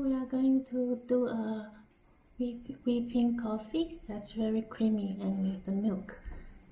we are going to do a whipping coffee that's very creamy and with the milk.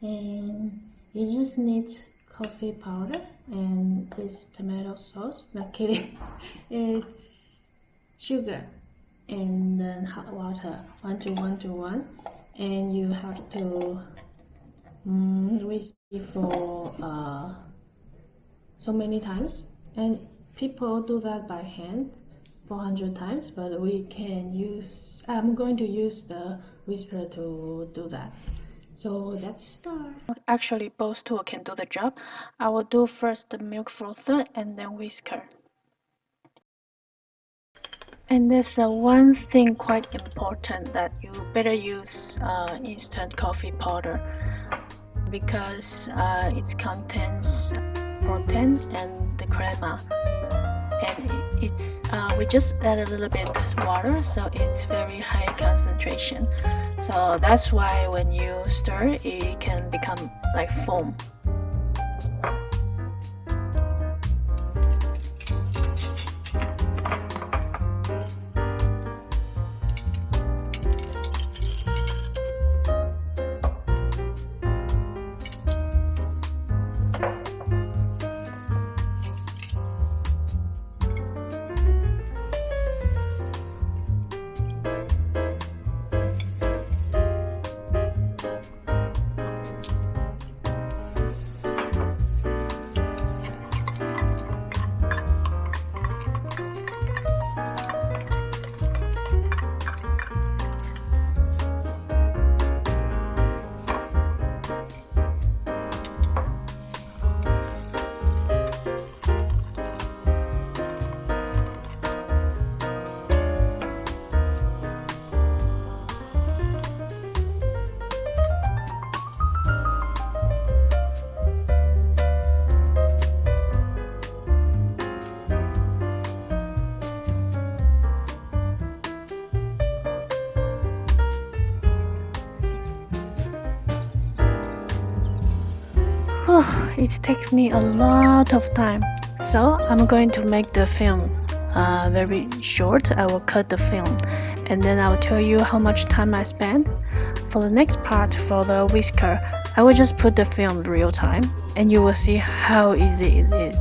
And you just need coffee powder and this tomato sauce. Not kidding. It's sugar and then hot water 1 to 1 to 1, and you have to whisk it for so many times, and people do that by hand 400 times, but I'm going to use the whisker to do that. So let's start. Actually, both tools can do the job. I will do first the milk frother and then whisker. And there's one thing quite important, that you better use instant coffee powder, because it contains protein and the crema, and we just add a little bit water, so it's very high concentration. So that's why when you stir, it can become like foam. It takes me a lot of time, so I'm going to make the film very short. I will cut the film and then I will tell you how much time I spent. For the next part, for the whisker, I will just put the film real time and you will see how easy it is.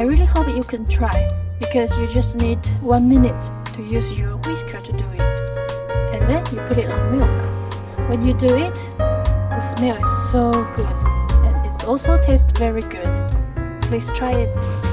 I really hope you can try, because you just need 1 minute to use your whisker to do it. And then you put it on milk. When you do it, the smell is so good, and it also tastes very good. Please try it.